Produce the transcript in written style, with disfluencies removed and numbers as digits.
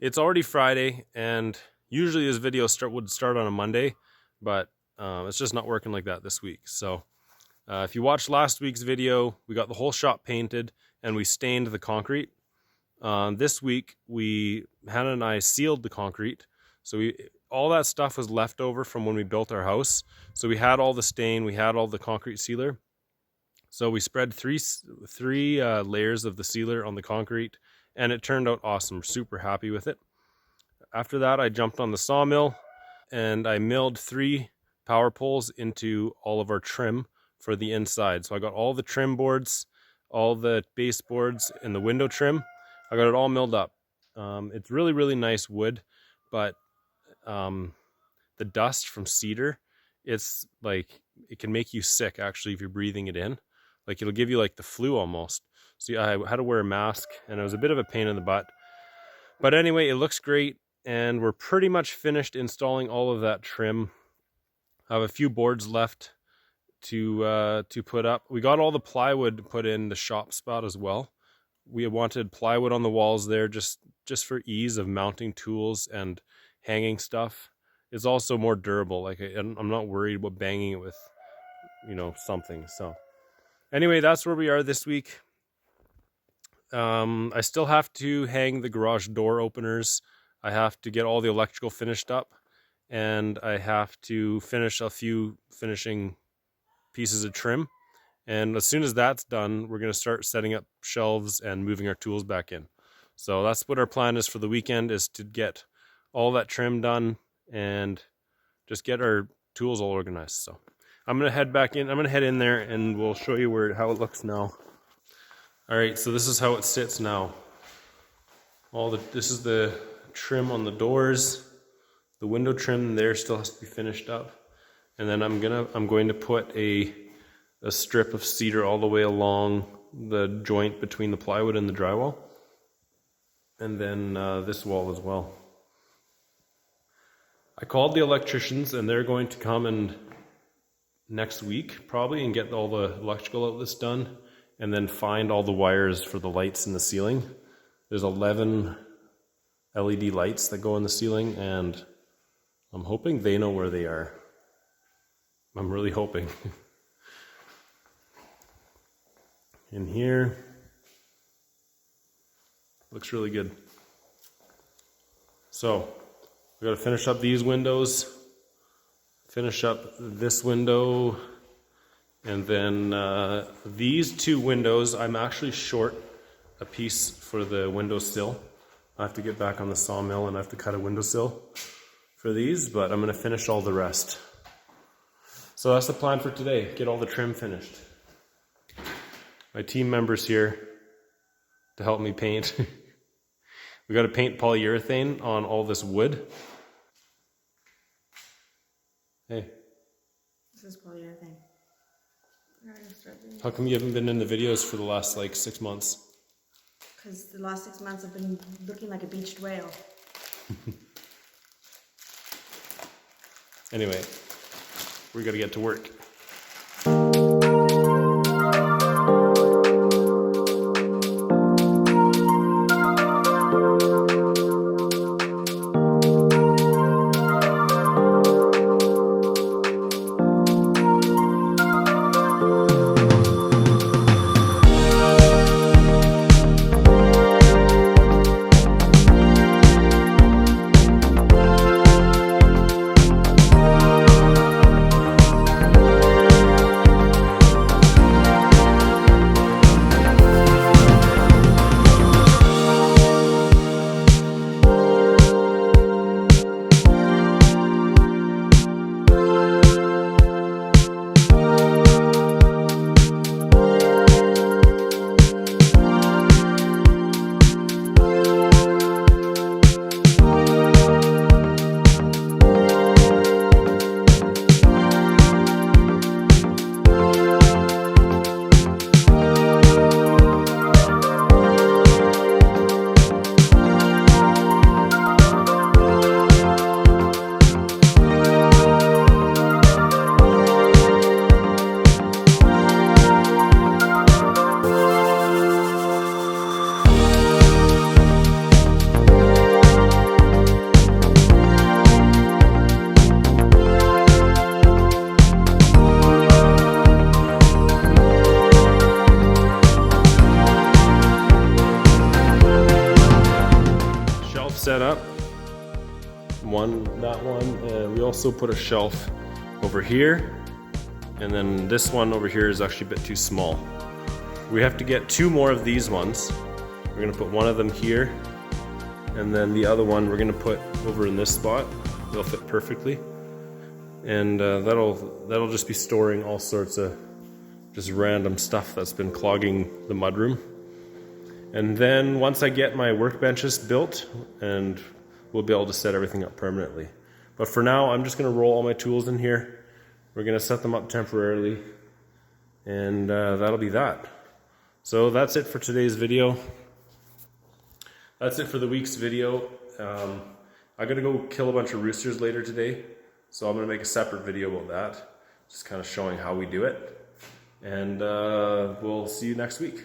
It's already Friday, and usually this video would start on a Monday, but it's just not working like that this week. So if you watched last week's video, we got the whole shop painted and we stained the concrete. This week, Hannah and I sealed the concrete. So all that stuff was left over from when we built our house. So we had all the stain, we had all the concrete sealer. So we spread three layers of the sealer on the concrete, and it turned out awesome. Super happy with it. After that, I jumped on the sawmill and I milled 3 power poles into all of our trim for the inside. So I got all the trim boards, all the baseboards, and the window trim. I got it all milled up. It's really, really nice wood, but the dust from cedar, it's like, it can make you sick actually if you're breathing it in. Like it'll give you like the flu almost. So I had to wear a mask and it was a bit of a pain in the butt. But anyway, it looks great and we're pretty much finished installing all of that trim. I have a few boards left to put up. We got all the plywood put in the shop spot as well. We wanted plywood on the walls there just for ease of mounting tools and hanging stuff. It's also more durable. Like I'm not worried about banging it with, something. So anyway, that's where we are this week. I still have to hang the garage door openers. I have to get all the electrical finished up, and I have to finish a few finishing pieces of trim. And as soon as that's done, we're going to start setting up shelves and moving our tools back in. So that's what our plan is for the weekend, is to get all that trim done and just get our tools all organized. So I'm going to head back in. I'm going to head in there and we'll show you how it looks now. All right, so this is how it sits now. This is the trim on the doors. The window trim there still has to be finished up. And then I'm going to put a strip of cedar all the way along the joint between the plywood and the drywall. And then this wall as well. I called the electricians and they're going to come in next week probably and get all the electrical outlets done and then find all the wires for the lights in the ceiling. There's 11 LED lights that go in the ceiling and I'm hoping they know where they are. I'm really hoping. In here, looks really good. So we got to finish up these windows, finish up this window, and then these 2 windows, I'm actually short a piece for the windowsill. I have to get back on the sawmill and I have to cut a windowsill for these, but I'm going to finish all the rest. So that's the plan for today, get all the trim finished. My team members here to help me paint. We got to paint polyurethane on all this wood. Hey. This is polyurethane. How come you haven't been in the videos for the last 6 months? Because the last 6 months I've been looking like a beached whale. Anyway, we got to get to work. set up. That one, and we also put a shelf over here, and then this one over here is actually a bit too small. We have to get 2 more of these ones. We're gonna put one of them here, and then the other one we're gonna put over in this spot. They'll fit perfectly, and that'll just be storing all sorts of just random stuff that's been clogging the mudroom. And then once I get my workbenches built, and we'll be able to set everything up permanently. But for now, I'm just gonna roll all my tools in here. We're gonna set them up temporarily, and that'll be that. So that's it for today's video. That's it for the week's video. I gotta go kill a bunch of roosters later today, so I'm gonna make a separate video about that, just kind of showing how we do it. And we'll see you next week.